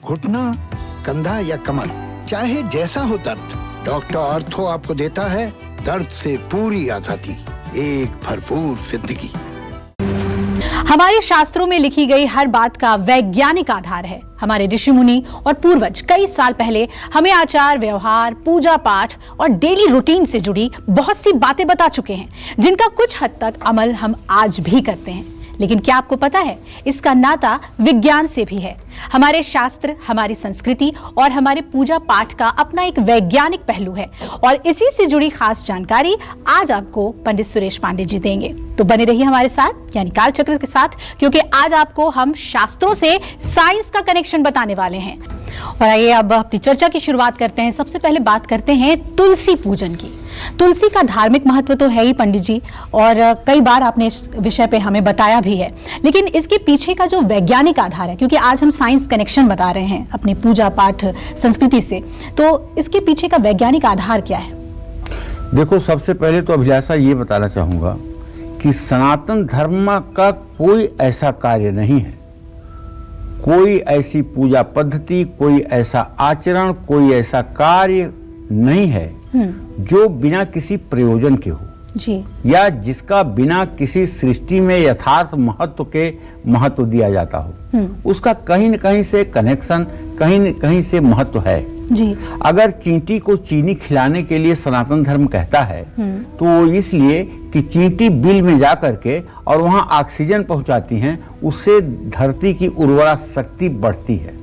घुटना, कंधा या कमर, चाहे जैसा हो दर्द, डॉक्टर ऑर्थो आपको देता है दर्द से पूरी आजादी, एक भरपूर जिंदगी। हमारे शास्त्रों में लिखी गई हर बात का वैज्ञानिक आधार है। हमारे ऋषि मुनि और पूर्वज कई साल पहले हमें आचार व्यवहार, पूजा पाठ और डेली रूटीन से जुड़ी बहुत सी बातें बता चुके हैं, जिनका कुछ हद तक अमल हम आज भी करते हैं। लेकिन क्या आपको पता है, इसका नाता विज्ञान से भी है। हमारे शास्त्र, हमारी संस्कृति और हमारे पूजा पाठ का अपना एक वैज्ञानिक पहलू है, और इसी से जुड़ी खास जानकारी आज आपको पंडित सुरेश पांडे जी देंगे। तो बने रहिए हमारे साथ, यानी काल चक्र के साथ, क्योंकि आज आपको हम शास्त्रों से साइंस का कनेक्शन बताने वाले हैं। और आइए अब अपनी चर्चा की शुरुआत करते हैं। सबसे पहले बात करते हैं तुलसी पूजन की। तुलसी का धार्मिक महत्व तो है ही पंडित जी, और कई बार आपने इस विषय पे हमें बताया भी है, लेकिन इसके पीछे का जो वैज्ञानिक आधार है, क्योंकि आज हम साइंस कनेक्शन बता रहे हैं अपनी पूजा पाठ संस्कृति से, तो इसके पीछे का वैज्ञानिक आधार क्या है? देखो, सबसे पहले तो अभिलाषा ये बताना चाहूंगा कि सनातन धर्म का कोई ऐसा कार्य नहीं है, कोई ऐसी पूजा पद्धति, कोई ऐसा आचरण, कोई ऐसा कार्य नहीं है जो बिना किसी प्रयोजन के हो जी, या जिसका बिना किसी सृष्टि में यथार्थ महत्व के महत्व दिया जाता हो। उसका कहीं न कहीं से कनेक्शन, कहीं न कहीं से महत्व है जी। अगर चींटी को चीनी खिलाने के लिए सनातन धर्म कहता है तो वो इसलिए कि चींटी बिल में जा करके और वहां ऑक्सीजन पहुंचाती हैं, उससे धरती की उर्वरा शक्ति बढ़ती है।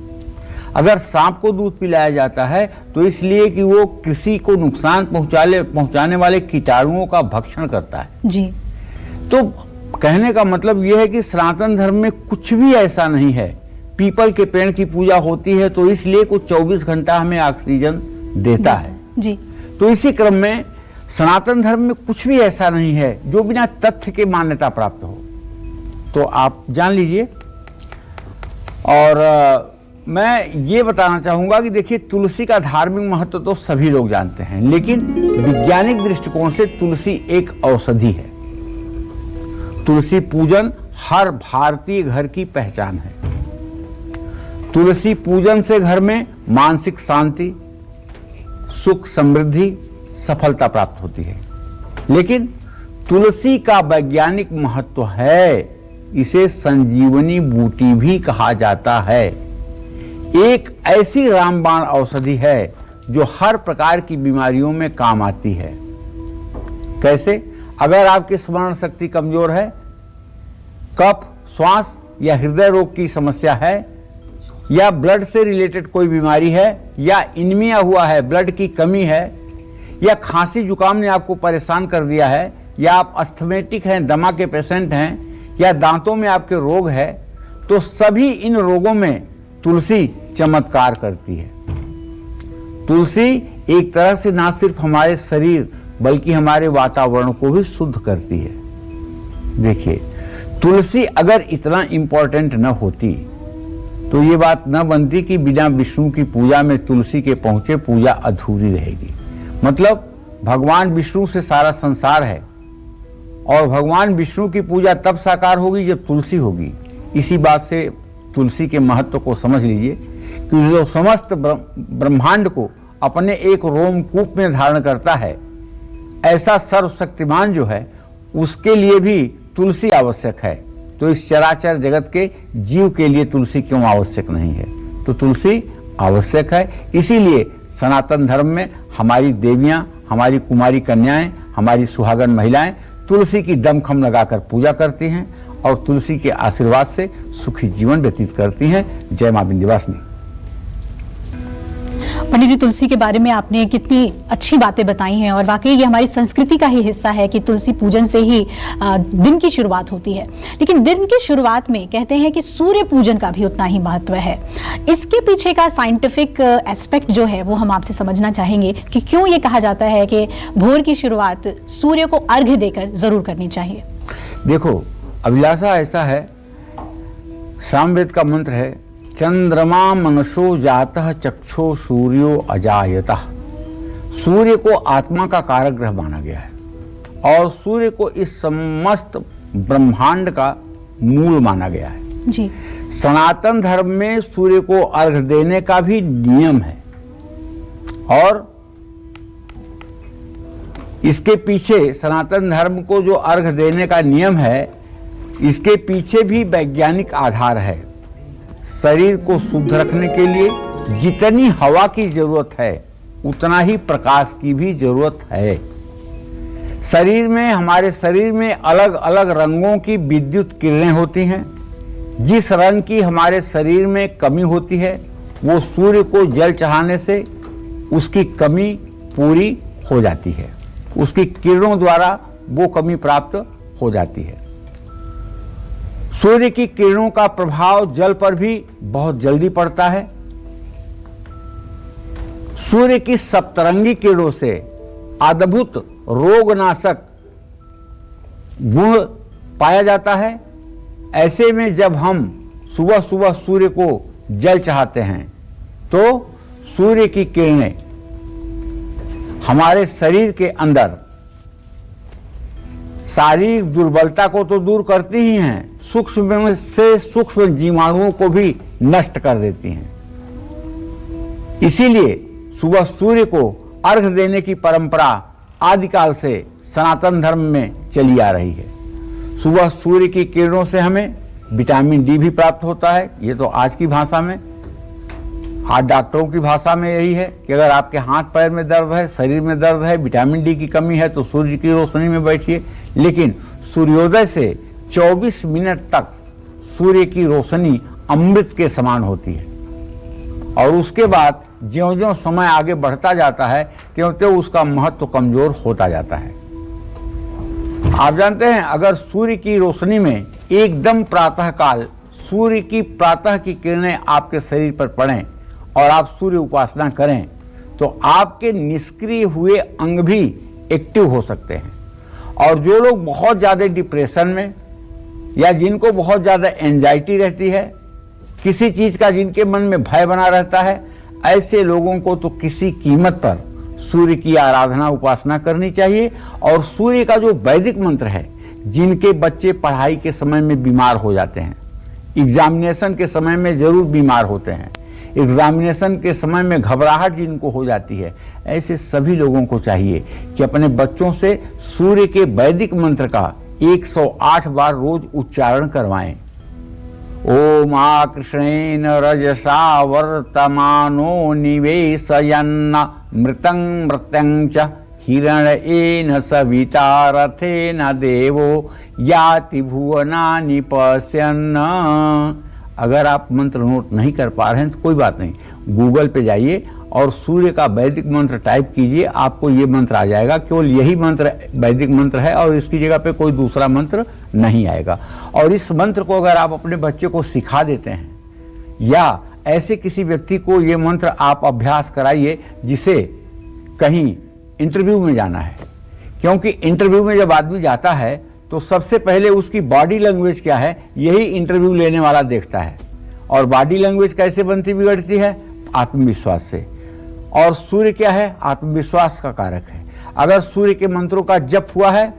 अगर सांप को दूध पिलाया जाता है तो इसलिए कि वो कृषि को नुकसान पहुंचाने वाले कीटाणुओं का भक्षण करता है जी। तो कहने का मतलब यह है कि सनातन धर्म में कुछ भी ऐसा नहीं है। पीपल के पेड़ की पूजा होती है तो इसलिए कुछ 24 घंटा हमें ऑक्सीजन देता है जी। तो इसी क्रम में सनातन धर्म में कुछ भी ऐसा नहीं है जो बिना तथ्य के मान्यता प्राप्त हो। तो आप जान लीजिए। और मैं ये बताना चाहूंगा कि देखिए, तुलसी का धार्मिक महत्व तो सभी लोग जानते हैं, लेकिन वैज्ञानिक दृष्टिकोण से तुलसी एक औषधि है। तुलसी पूजन हर भारतीय घर की पहचान है। तुलसी पूजन से घर में मानसिक शांति, सुख, समृद्धि, सफलता प्राप्त होती है। लेकिन तुलसी का वैज्ञानिक महत्व है, इसे संजीवनी बूटी भी कहा जाता है। एक ऐसी रामबाण औषधि है जो हर प्रकार की बीमारियों में काम आती है। कैसे? अगर आपकी स्मरण शक्ति कमजोर है, कफ, श्वास या हृदय रोग की समस्या है, या ब्लड से रिलेटेड कोई बीमारी है, या इनमिया हुआ है, ब्लड की कमी है, या खांसी जुकाम ने आपको परेशान कर दिया है, या आप अस्थमेटिक हैं, दमा के पेशेंट हैं, या दांतों में आपके रोग है, तो सभी इन रोगों में तुलसी चमत्कार करती है। तुलसी एक तरह से ना सिर्फ हमारे शरीर बल्कि हमारे वातावरण को भी शुद्ध करती है। देखिए, तुलसी अगर इतना इंपॉर्टेंट न होती तो ये बात न बनती कि बिना विष्णु की पूजा में तुलसी के पहुंचे पूजा अधूरी रहेगी। मतलब भगवान विष्णु से सारा संसार है, और भगवान विष्णु की पूजा तब साकार होगी जब तुलसी होगी। इसी बात से तुलसी के महत्व को समझ लीजिए कि जो समस्त ब्रह्मांड को अपने एक रोमकूप में धारण करता है, ऐसा सर्वशक्तिमान जो है, उसके लिए भी तुलसी आवश्यक है। तो इस चराचर जगत के जीव के लिए तुलसी क्यों आवश्यक नहीं है? तो तुलसी आवश्यक है। इसीलिए सनातन धर्म में हमारी देवियां, हमारी कुमारी कन्याएं, हमारी सुहागन महिलाएं तुलसी की दमखम लगाकर पूजा करती हैं और तुलसी के आशीर्वाद से सुखी जीवन व्यतीत करती हैं। जय मां विंध्यवासिनी। पंडित जी, तुलसी के बारे में आपने कितनी अच्छी बातें बताई हैं, और वाकई ये हमारी संस्कृति का ही हिस्सा है कि तुलसी पूजन से ही दिन की शुरुआत होती है। लेकिन दिन की शुरुआत में कहते हैं कि सूर्य पूजन का भी उतना ही महत्व है। इसके पीछे का साइंटिफिक एस्पेक्ट जो है वो हम आपसे समझना चाहेंगे कि क्यों ये कहा जाता है कि भोर की शुरुआत सूर्य को अर्घ्य देकर जरूर करनी चाहिए। देखो अभिलाषा, ऐसा है, सामवेद का मंत्र है, चंद्रमा मनसो जातः चक्षो सूर्यो अजायतः। सूर्य को आत्मा का कारक ग्रह माना गया है और सूर्य को इस समस्त ब्रह्मांड का मूल माना गया है। जी। सनातन धर्म में सूर्य को अर्घ देने का भी नियम है और इसके पीछे, सनातन धर्म को जो अर्घ देने का नियम है, इसके पीछे भी वैज्ञानिक आधार है। शरीर को शुद्ध रखने के लिए जितनी हवा की जरूरत है उतना ही प्रकाश की भी जरूरत है। शरीर में, हमारे शरीर में अलग अलग रंगों की विद्युत किरणें होती हैं। जिस रंग की हमारे शरीर में कमी होती है वो सूर्य को जल चढ़ाने से उसकी कमी पूरी हो जाती है, उसकी किरणों द्वारा वो कमी प्राप्त हो जाती है। सूर्य की किरणों का प्रभाव जल पर भी बहुत जल्दी पड़ता है। सूर्य की सप्तरंगी किरणों से अद्भुत रोगनाशक गुण पाया जाता है। ऐसे में जब हम सुबह सुबह सूर्य को जल चढ़ाते हैं तो सूर्य की किरणें हमारे शरीर के अंदर शारीरिक दुर्बलता को तो दूर करती ही हैं, सूक्ष्म से सूक्ष्म जीवाणुओं को भी नष्ट कर देती हैं। इसीलिए सुबह सूर्य को अर्घ देने की परंपरा आदिकाल से सनातन धर्म में चली आ रही है। सुबह सूर्य की किरणों से हमें विटामिन डी भी प्राप्त होता है। ये तो आज की भाषा में, आज डॉक्टरों की भाषा में यही है कि अगर आपके हाथ पैर में दर्द है, शरीर में दर्द है, विटामिन डी की कमी है तो सूर्य की रोशनी में बैठिए। लेकिन सूर्योदय से 24 मिनट तक सूर्य की रोशनी अमृत के समान होती है और उसके बाद ज्यों-ज्यों समय आगे बढ़ता जाता है त्यों-त्यों उसका महत्व कमजोर होता जाता है। आप जानते हैं, अगर सूर्य की रोशनी में एकदम प्रातःकाल सूर्य की प्रातः की किरणें आपके शरीर पर पड़ें और आप सूर्य उपासना करें तो आपके निष्क्रिय हुए अंग भी एक्टिव हो सकते हैं। और जो लोग बहुत ज़्यादा डिप्रेशन में या जिनको बहुत ज़्यादा एंजाइटी रहती है, किसी चीज़ का जिनके मन में भय बना रहता है, ऐसे लोगों को तो किसी कीमत पर सूर्य की आराधना उपासना करनी चाहिए। और सूर्य का जो वैदिक मंत्र है, जिनके बच्चे पढ़ाई के समय में बीमार हो जाते हैं, एग्जामिनेशन के समय में जरूर बीमार होते हैं, एग्जामिनेशन के समय में घबराहट जिनको हो जाती है, ऐसे सभी लोगों को चाहिए कि अपने बच्चों से सूर्य के वैदिक मंत्र का 108 बार रोज उच्चारण करवाएं। ओम आकृष्णेन रजसा वर्तमानो निवेशयन्न मृतं मृत्यं च हिरण्येन सविता रथेन देवो याति भुवनानि पश्यन्। अगर आप मंत्र नोट नहीं कर पा रहे हैं तो कोई बात नहीं, गूगल पे जाइए और सूर्य का वैदिक मंत्र टाइप कीजिए, आपको ये मंत्र आ जाएगा। केवल यही मंत्र वैदिक मंत्र है और इसकी जगह पे कोई दूसरा मंत्र नहीं आएगा। और इस मंत्र को अगर आप अपने बच्चे को सिखा देते हैं या ऐसे किसी व्यक्ति को ये मंत्र आप अभ्यास कराइए जिसे कहीं इंटरव्यू में जाना है, क्योंकि इंटरव्यू में जब आदमी जाता है तो सबसे पहले उसकी बॉडी लैंग्वेज क्या है यही इंटरव्यू लेने वाला देखता है। और बॉडी लैंग्वेज कैसे बनती बिगड़ती है? आत्मविश्वास से। और सूर्य क्या है? आत्मविश्वास का कारक है। अगर सूर्य के मंत्रों का जप हुआ है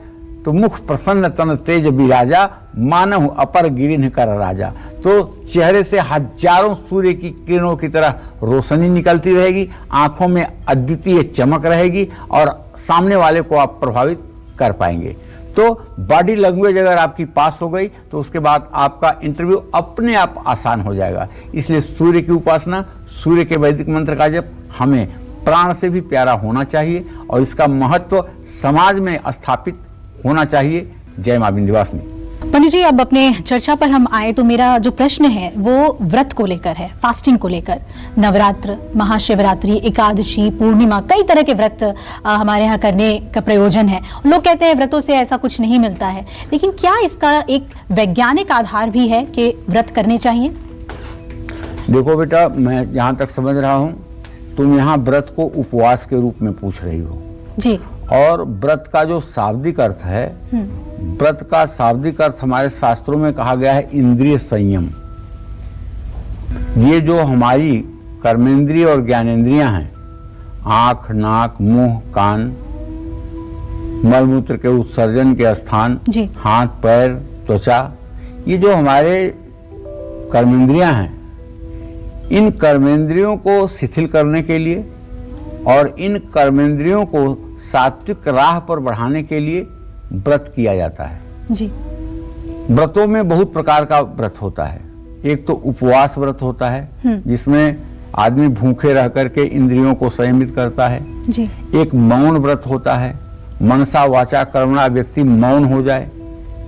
तो मुख प्रसन्न तन तेज विराजा मानव अपर गिरिन कर राजा, तो चेहरे से हजारों सूर्य की किरणों की तरह रोशनी निकलती रहेगी, आंखों में अद्वितीय चमक रहेगी और सामने वाले को आप प्रभावित कर पाएंगे। तो बॉडी लैंग्वेज अगर आपकी पास हो गई तो उसके बाद आपका इंटरव्यू अपने आप आसान हो जाएगा। इसलिए सूर्य की उपासना, सूर्य के वैदिक मंत्र का जप हमें प्राण से भी प्यारा होना चाहिए और इसका महत्व समाज में स्थापित होना चाहिए। जय मां विंध्यवासिनी। पंडित जी, अब अपने चर्चा पर हम आए तो मेरा जो प्रश्न है वो व्रत को लेकर है, फास्टिंग को लेकर। नवरात्र, महाशिवरात्रि, एकादशी, पूर्णिमा, कई तरह के व्रत हमारे यहाँ करने का प्रयोजन है। लोग कहते हैं व्रतों से ऐसा कुछ नहीं मिलता है, लेकिन क्या इसका एक वैज्ञानिक आधार भी है कि व्रत करने चाहिए? देखो बेटा, मैं जहाँ तक समझ रहा हूँ तुम यहाँ व्रत को उपवास के रूप में पूछ रही हो जी। और व्रत का जो शाब्दिक अर्थ है, व्रत का शाब्दिक अर्थ हमारे शास्त्रों में कहा गया है इंद्रिय संयम। ये जो हमारी कर्मेंद्रिय और ज्ञानेंद्रियां हैं, आंख, नाक, मुंह, कान, मलमूत्र के उत्सर्जन के स्थान, हाथ, पैर, त्वचा, ये जो हमारे कर्मेंद्रियां हैं, इन कर्मेंद्रियों को शिथिल करने के लिए और इन कर्मेंद्रियों को सात्विक राह पर बढ़ाने के लिए व्रत किया जाता है जी। व्रतों में बहुत प्रकार का व्रत होता है। एक तो उपवास व्रत होता है जिसमें आदमी भूखे रह करके इंद्रियों को संयमित करता है जी। एक मौन व्रत होता है, मनसा वाचा कर्मणा व्यक्ति मौन हो जाए,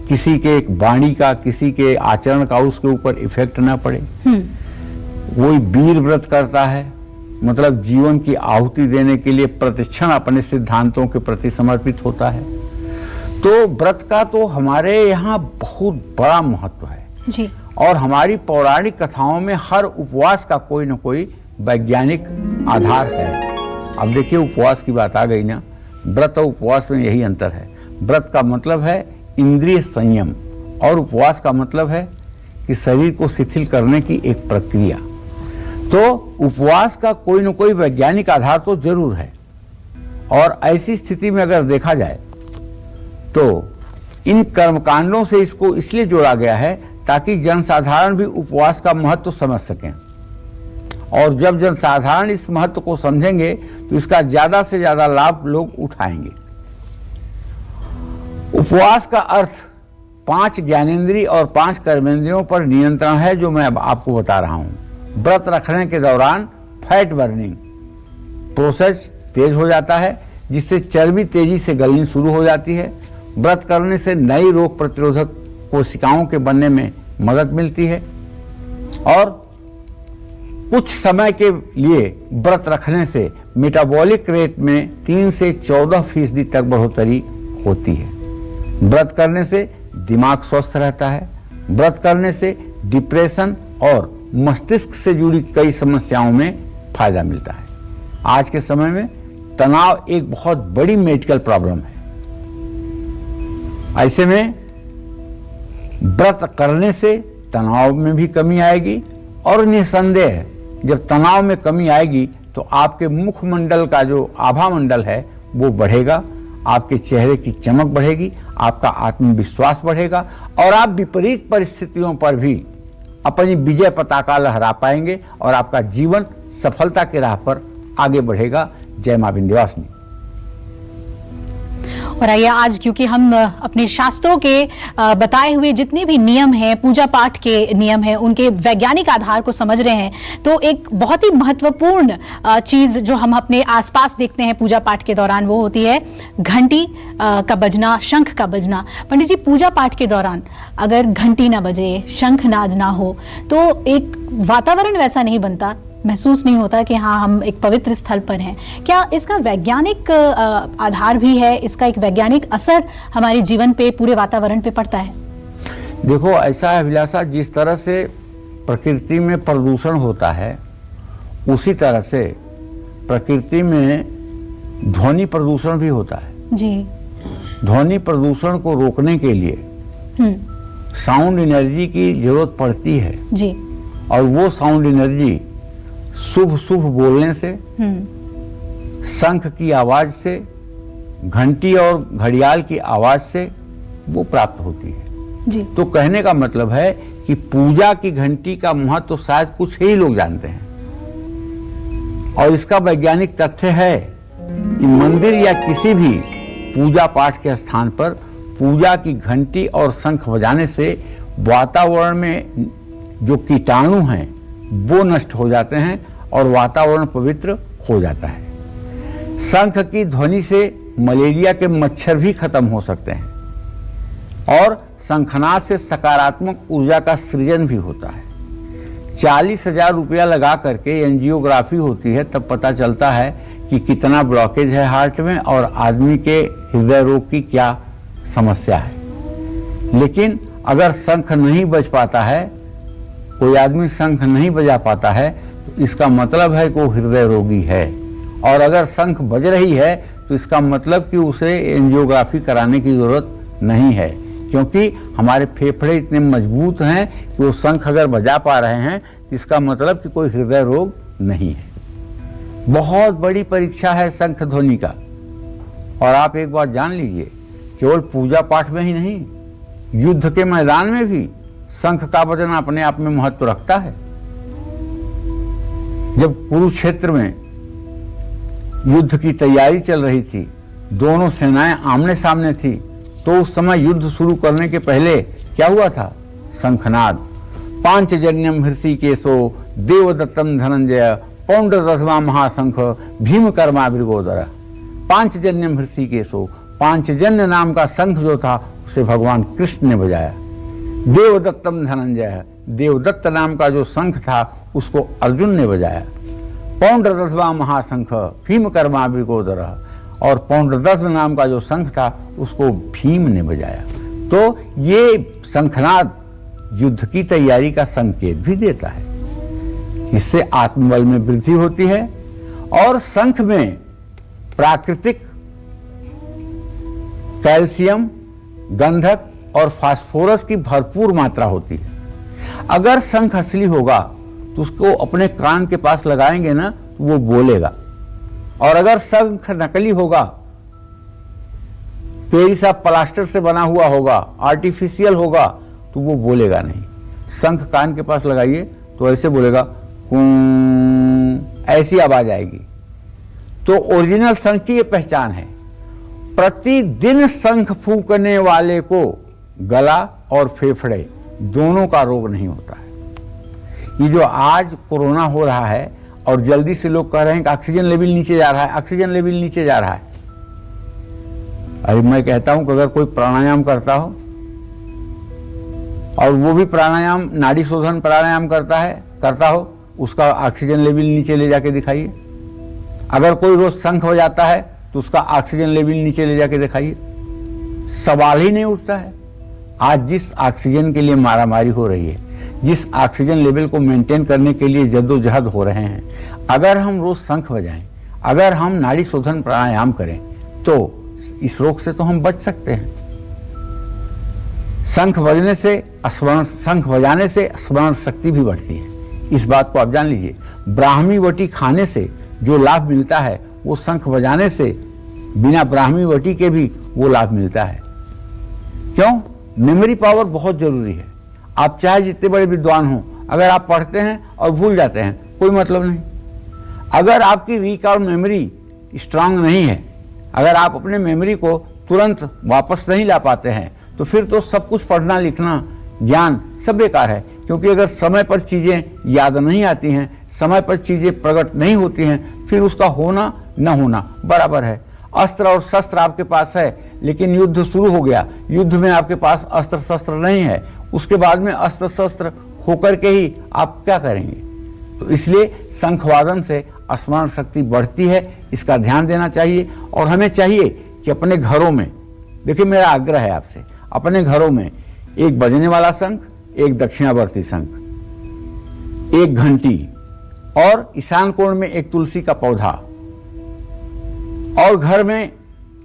किसी के एक वाणी का किसी के आचरण का उसके ऊपर इफेक्ट ना पड़े। वही वीर व्रत करता है, मतलब जीवन की आहुति देने के लिए प्रतिक्षण अपने सिद्धांतों के प्रति समर्पित होता है। तो व्रत का तो हमारे यहाँ बहुत बड़ा महत्व है जी। और हमारी पौराणिक कथाओं में हर उपवास का कोई न कोई वैज्ञानिक आधार है। अब देखिए, उपवास की बात आ गई ना, व्रत और उपवास में यही अंतर है। व्रत का मतलब है इंद्रिय संयम और उपवास का मतलब है कि शरीर को शिथिल करने की एक प्रक्रिया। तो उपवास का कोई न कोई वैज्ञानिक आधार तो जरूर है और ऐसी स्थिति में अगर देखा जाए तो इन कर्मकांडों से इसको इसलिए जोड़ा गया है ताकि जनसाधारण भी उपवास का महत्व समझ सकें और जब जनसाधारण इस महत्व को समझेंगे तो इसका ज्यादा से ज्यादा लाभ लोग उठाएंगे। उपवास का अर्थ 5 ज्ञानेंद्रिय और 5 कर्मेंद्रियों पर नियंत्रण है, जो मैं अब आपको बता रहा हूं। व्रत रखने के दौरान फैट बर्निंग प्रोसेस तेज हो जाता है जिससे चर्बी तेजी से गलनी शुरू हो जाती है। व्रत करने से नई रोग प्रतिरोधक कोशिकाओं के बनने में मदद मिलती है और कुछ समय के लिए व्रत रखने से मेटाबॉलिक रेट में 3 से 14% तक बढ़ोतरी होती है। व्रत करने से दिमाग स्वस्थ रहता है। व्रत करने से डिप्रेशन और मस्तिष्क से जुड़ी कई समस्याओं में फायदा मिलता है। आज के समय में तनाव एक बहुत बड़ी मेडिकल प्रॉब्लम है। ऐसे में व्रत करने से तनाव में भी कमी आएगी और निसंदेह जब तनाव में कमी आएगी तो आपके मुखमंडल का जो आभा मंडल है वो बढ़ेगा, आपके चेहरे की चमक बढ़ेगी, आपका आत्मविश्वास बढ़ेगा और आप विपरीत परिस्थितियों पर भी अपनी विजय पताका लहरा पाएंगे और आपका जीवन सफलता के राह पर आगे बढ़ेगा। जय मां विंध्यवासिनी। और आइए आज, क्योंकि हम अपने शास्त्रों के बताए हुए जितने भी नियम हैं, पूजा पाठ के नियम हैं, उनके वैज्ञानिक आधार को समझ रहे हैं, तो एक बहुत ही महत्वपूर्ण चीज जो हम अपने आसपास देखते हैं पूजा पाठ के दौरान वो होती है घंटी का बजना, शंख का बजना। पंडित जी, पूजा पाठ के दौरान अगर घंटी ना बजे, शंख नाद ना हो तो एक वातावरण वैसा नहीं बनता, महसूस नहीं होता कि हाँ हम एक पवित्र स्थल पर हैं। क्या इसका वैज्ञानिक आधार भी है? इसका एक वैज्ञानिक असर हमारे जीवन पे, पूरे वातावरण पे पड़ता है? देखो, ऐसा है अभिलाषा, जिस तरह से प्रकृति में प्रदूषण होता है उसी तरह से प्रकृति में ध्वनि प्रदूषण भी होता है जी। ध्वनि प्रदूषण को रोकने के लिए साउंड एनर्जी की जरूरत पड़ती है जी। और वो साउंड एनर्जी शुभ शुभ बोलने से, शंख की आवाज से, घंटी और घड़ियाल की आवाज से वो प्राप्त होती है जी। तो कहने का मतलब है कि पूजा की घंटी का महत्व तो शायद कुछ ही लोग जानते हैं और इसका वैज्ञानिक तथ्य है कि मंदिर या किसी भी पूजा पाठ के स्थान पर पूजा की घंटी और शंख बजाने से वातावरण में जो कीटाणु हैं वो नष्ट हो जाते हैं और वातावरण पवित्र हो जाता है। शंख की ध्वनि से मलेरिया के मच्छर भी खत्म हो सकते हैं और शंखनाद से सकारात्मक ऊर्जा का सृजन भी होता है। 40,000 रुपया लगा करके एंजियोग्राफी होती है, तब पता चलता है कि कितना ब्लॉकेज है हार्ट में और आदमी के हृदय रोग की क्या समस्या है। लेकिन अगर शंख नहीं बज पाता है, कोई आदमी शंख नहीं बजा पाता है, तो इसका मतलब है कि वो हृदय रोगी है और अगर शंख बज रही है तो इसका मतलब कि उसे एंजियोग्राफी कराने की जरूरत नहीं है, क्योंकि हमारे फेफड़े इतने मजबूत हैं कि वो शंख अगर बजा पा रहे हैं तो इसका मतलब कि कोई हृदय रोग नहीं है। बहुत बड़ी परीक्षा है शंख ध्वनि का। और आप एक बात जान लीजिए, केवल पूजा पाठ में ही नहीं, युद्ध के मैदान में भी शंख का बजना अपने आप में महत्व रखता है। जब कुरुक्षेत्र में युद्ध की तैयारी चल रही थी, दोनों सेनाएं आमने सामने थी, तो उस समय युद्ध शुरू करने के पहले क्या हुआ था? शंखनाद। पांचजन्यम हृषिकेशो देवदत्तम धनंजय पौंड्रदध्मा महाशंख भीमकर्मा भृगोदर। पांचजन्यम हृषिकेशो, पांचजन्य नाम का शंख जो था उसे भगवान कृष्ण ने बजाया। देवदत्तम धनंजय, देवदत्त नाम का जो शंख था उसको अर्जुन ने बजाया। पौंड्रदध्मा महाशंख भीमकर्मा भृगोदर, और पौंड्रदध्म नाम का जो शंख था उसको भीम ने बजाया। तो ये शंखनाद युद्ध की तैयारी का संकेत भी देता है। इससे आत्मबल में वृद्धि होती है और शंख में प्राकृतिक कैल्शियम, गंधक और फास्फोरस की भरपूर मात्रा होती है। अगर शंख असली होगा तो उसको अपने कान के पास लगाएंगे ना तो वो बोलेगा, और अगर शंख नकली होगा, पेरिस ऑफ प्लास्टर से बना हुआ होगा, आर्टिफिशियल होगा, तो वो बोलेगा नहीं। शंख कान के पास लगाइए तो ऐसे बोलेगा, ऐसी आवाज आएगी। तो ओरिजिनल शंख की ये पहचान है। प्रतिदिन शंख फूंकने वाले को गला और फेफड़े दोनों का रोग नहीं होता है। ये जो आज कोरोना हो रहा है और जल्दी से लोग कह रहे हैं कि ऑक्सीजन लेवल नीचे जा रहा है, ऑक्सीजन लेवल नीचे जा रहा है। अरे मैं कहता हूं कि अगर कोई प्राणायाम करता हो, और वो भी प्राणायाम नाड़ी शोधन प्राणायाम करता हो, उसका ऑक्सीजन लेवल नीचे ले जाके दिखाइए। अगर कोई रोज शंख बजाता है तो उसका ऑक्सीजन लेवल नीचे ले जाके दिखाइए। सवाल ही नहीं उठता है। आज जिस ऑक्सीजन के लिए मारामारी हो रही है, जिस ऑक्सीजन लेवल को मेंटेन करने के लिए जद्दोजहद हो रहे हैं, अगर हम रोज शंख बजाएं, अगर हम नाड़ी शोधन प्राणायाम करें तो इस रोग से तो हम बच सकते हैं। शंख बजाने से स्मरण शक्ति भी बढ़ती है। इस बात को आप जान लीजिए। ब्राह्मी वटी खाने से जो लाभ मिलता है वो शंख बजाने से बिना ब्राह्मी वटी के भी वो लाभ मिलता है। क्यों? मेमोरी पावर बहुत जरूरी है। आप चाहे जितने बड़े विद्वान हो, अगर आप पढ़ते हैं और भूल जाते हैं कोई मतलब नहीं। अगर आपकी रिकॉल मेमोरी स्ट्रांग नहीं है, अगर आप अपने मेमोरी को तुरंत वापस नहीं ला पाते हैं, तो फिर तो सब कुछ पढ़ना लिखना ज्ञान सब बेकार है। क्योंकि अगर समय पर चीजें याद नहीं आती हैं, समय पर चीजें प्रकट नहीं होती हैं, फिर उसका होना न होना बराबर है। अस्त्र और शस्त्र आपके पास है, लेकिन युद्ध शुरू हो गया, युद्ध में आपके पास अस्त्र शस्त्र नहीं है, उसके बाद में अस्त्र शस्त्र होकर के ही आप क्या करेंगे? तो इसलिए शंखवादन से स्मरण शक्ति बढ़ती है, इसका ध्यान देना चाहिए। और हमें चाहिए कि अपने घरों में, देखिए मेरा आग्रह है आपसे, अपने घरों में एक बजने वाला शंख, एक दक्षिणावर्ती शंख, एक घंटी, और ईशान कोण में एक तुलसी का पौधा, और घर में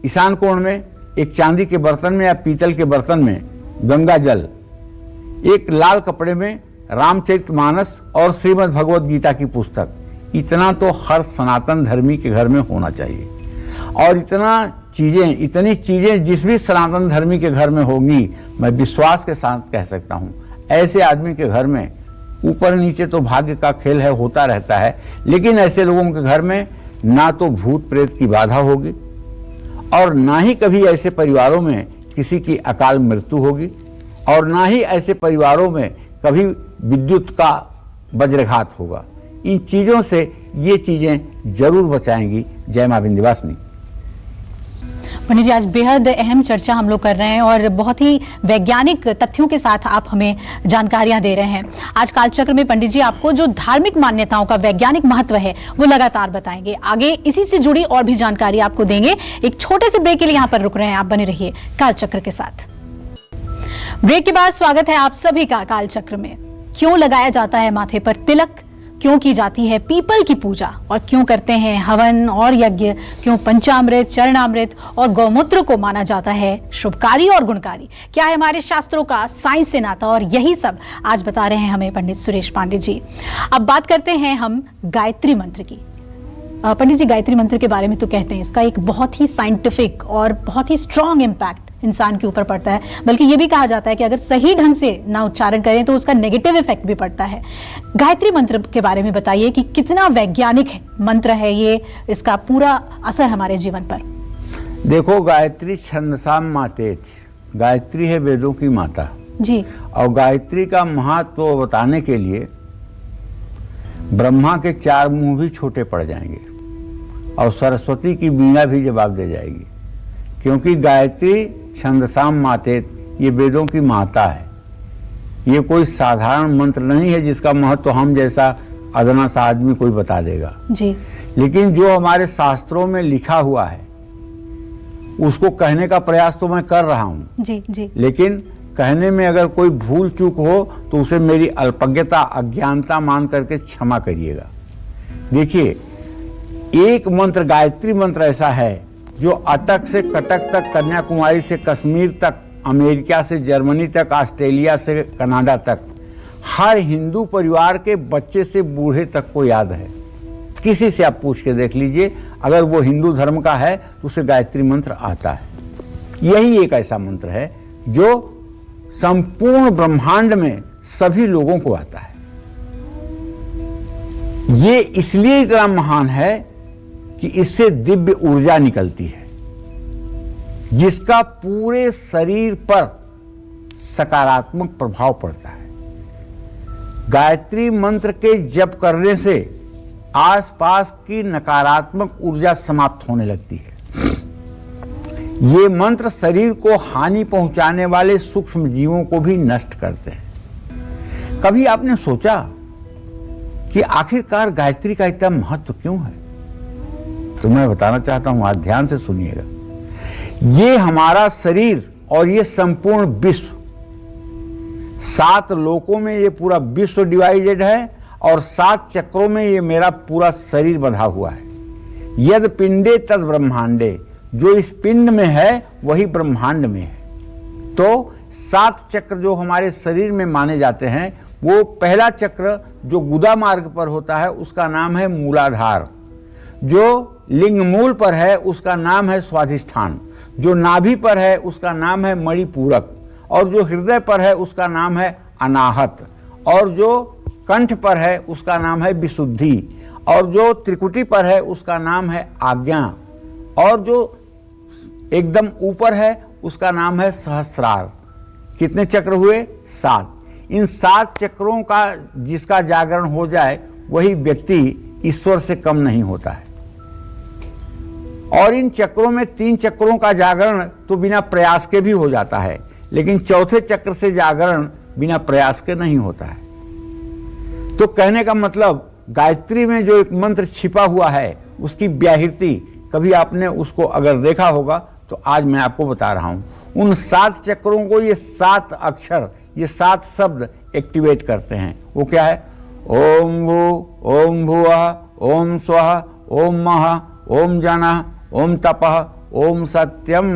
ईशान कोण में एक चांदी के बर्तन में या पीतल के बर्तन में गंगा जल, एक लाल कपड़े में रामचरितमानस और श्रीमद् भगवद गीता की पुस्तक। इतना तो हर सनातन धर्मी के घर में होना चाहिए। और इतनी चीजें जिस भी सनातन धर्मी के घर में होंगी, मैं विश्वास के साथ कह सकता हूं, ऐसे आदमी के घर में ऊपर नीचे तो भाग्य का खेल है, होता रहता है, लेकिन ऐसे लोगों के घर में ना तो भूत प्रेत की बाधा होगी, और ना ही कभी ऐसे परिवारों में किसी की अकाल मृत्यु होगी, और ना ही ऐसे परिवारों में कभी विद्युत का वज्रघात होगा। इन चीजों से ये चीजें जरूर बचाएंगी। जय मां विंध्यवासिनी। पंडित जी, आज बेहद अहम चर्चा हम लोग कर रहे हैं और बहुत ही वैज्ञानिक तथ्यों के साथ आप हमें जानकारियां दे रहे हैं। आज कालचक्र में पंडित जी आपको जो धार्मिक मान्यताओं का वैज्ञानिक महत्व है वो लगातार बताएंगे। आगे इसी से जुड़ी और भी जानकारी आपको देंगे। एक छोटे से ब्रेक के लिए यहाँ पर रुक रहे हैं, आप बने रहिए कालचक्र के साथ। ब्रेक के बाद स्वागत है आप सभी का कालचक्र में। क्यों लगाया जाता है माथे पर तिलक, क्यों की जाती है पीपल की पूजा, और क्यों करते हैं हवन और यज्ञ, क्यों पंचामृत, चरणामृत और गौमूत्र को माना जाता है शुभकारी और गुणकारी, क्या है हमारे शास्त्रों का साइंस से नाता, और यही सब आज बता रहे हैं हमें पंडित सुरेश पांडे जी। अब बात करते हैं हम गायत्री मंत्र की। पंडित जी, गायत्री मंत्र के बारे में तो कहते हैं इसका एक बहुत ही साइंटिफिक और बहुत ही स्ट्रॉन्ग इम्पैक्ट इंसान के ऊपर पड़ता है, बल्कि ये भी कहा जाता है कि अगर सही ढंग से ना उच्चारण करें तो उसका नेगेटिव इफेक्ट भी पड़ता है। गायत्री मंत्र के बारे में बताइए कि कितना वैज्ञानिक मंत्र है ये, इसका पूरा असर हमारे जीवन पर। देखो, गायत्री छंदसाम मातेति, गायत्री है वेदों की माता जी। और गायत्री का महत्व बताने के लिए ब्रह्मा के 4 मुंह भी छोटे पड़ जाएंगे और सरस्वती की वीणा भी जवाब दे जाएगी, क्योंकि गायत्री छंदसाम मातेत, ये वेदों की माता है। ये कोई साधारण मंत्र नहीं है जिसका महत्व हम जैसा अदना सा आदमी कोई बता देगा जी। लेकिन जो हमारे शास्त्रों में लिखा हुआ है उसको कहने का प्रयास तो मैं कर रहा हूं जी जी। लेकिन कहने में अगर कोई भूल चूक हो तो उसे मेरी अल्पज्ञता, अज्ञानता मान करके क्षमा करिएगा। देखिए, एक मंत्र, गायत्री मंत्र ऐसा है जो अटक से कटक तक, कन्याकुमारी से कश्मीर तक, अमेरिका से जर्मनी तक, ऑस्ट्रेलिया से कनाडा तक, हर हिंदू परिवार के बच्चे से बूढ़े तक को याद है। किसी से आप पूछ के देख लीजिए, अगर वो हिंदू धर्म का है तो उसे गायत्री मंत्र आता है। यही एक ऐसा मंत्र है जो संपूर्ण ब्रह्मांड में सभी लोगों को आता है। ये इसलिए इतना महान है कि इससे दिव्य ऊर्जा निकलती है जिसका पूरे शरीर पर सकारात्मक प्रभाव पड़ता है। गायत्री मंत्र के जप करने से आसपास की नकारात्मक ऊर्जा समाप्त होने लगती है। ये मंत्र शरीर को हानि पहुंचाने वाले सूक्ष्म जीवों को भी नष्ट करते हैं। कभी आपने सोचा कि आखिरकार गायत्री का इतना महत्व क्यों है? तो मैं बताना चाहता हूं, आज ध्यान से सुनिएगा। ये हमारा शरीर और ये संपूर्ण विश्व, 7 लोकों में ये पूरा विश्व डिवाइडेड है और 7 चक्रों में ये मेरा पूरा शरीर बंधा हुआ है। यद पिंडे तद ब्रह्मांडे, जो इस पिंड में है वही ब्रह्मांड में है। तो 7 चक्र जो हमारे शरीर में माने जाते हैं, वो पहला चक्र जो गुदा मार्ग पर होता है उसका नाम है मूलाधार, जो लिंग मूल पर है उसका नाम है स्वाधिष्ठान, जो नाभि पर है उसका नाम है मणिपूरक, और जो हृदय पर है उसका नाम है अनाहत, और जो कंठ पर है उसका नाम है विशुद्धि, और जो त्रिकुटी पर है उसका नाम है आज्ञा, और जो एकदम ऊपर है उसका नाम है सहस्रार। कितने चक्र हुए? 7। इन 7 चक्रों का जिसका जागरण हो जाए वही व्यक्ति ईश्वर से कम नहीं होता है। और इन चक्रों में 3 चक्रों का जागरण तो बिना प्रयास के भी हो जाता है, लेकिन चौथे चक्र से जागरण बिना प्रयास के नहीं होता है। तो कहने का मतलब, गायत्री में जो एक मंत्र छिपा हुआ है उसकी व्याहृति कभी आपने उसको अगर देखा होगा तो आज मैं आपको बता रहा हूं। उन 7 चक्रों को ये 7 अक्षर, ये 7 शब्द एक्टिवेट करते हैं। वो क्या है? ओम भू, ओम भुवः, ओम स्वः, ओम महः, ओम जनः, ओम तपः, ओम सत्यम,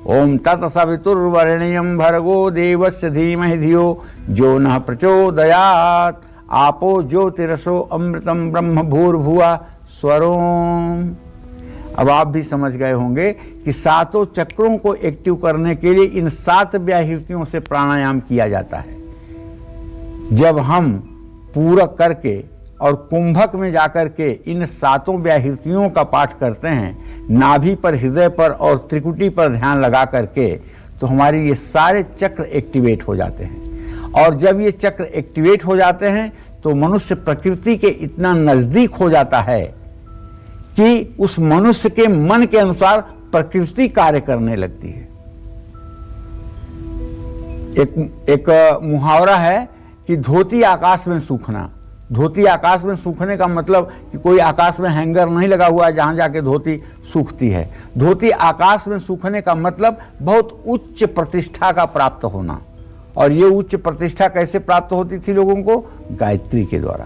ओम तत्सवितुर्वरेण्यं भर्गो देवस्य धीमहि धियो जो नः प्रचोदयात्, आपो ज्योतिरसो अमृतम ब्रह्म भूर्भुवः स्वरोम। अब आप भी समझ गए होंगे कि 7 चक्रों को एक्टिव करने के लिए इन 7 व्याहृतियों से प्राणायाम किया जाता है। जब हम पूरक करके और कुंभक में जाकर के इन 7 व्याहृतियों का पाठ करते हैं, नाभि पर, हृदय पर और त्रिकुटी पर ध्यान लगा करके, तो हमारे ये सारे चक्र एक्टिवेट हो जाते हैं। और जब ये चक्र एक्टिवेट हो जाते हैं तो मनुष्य प्रकृति के इतना नजदीक हो जाता है कि उस मनुष्य के मन के अनुसार प्रकृति कार्य करने लगती है। एक मुहावरा है कि धोती आकाश में सूखना। धोती आकाश में सूखने का मतलब कि कोई आकाश में हैंगर नहीं लगा हुआ है जहां जाके धोती सूखती है। धोती आकाश में सूखने का मतलब बहुत उच्च प्रतिष्ठा का प्राप्त होना। और ये उच्च प्रतिष्ठा कैसे प्राप्त होती थी लोगों को? गायत्री के द्वारा।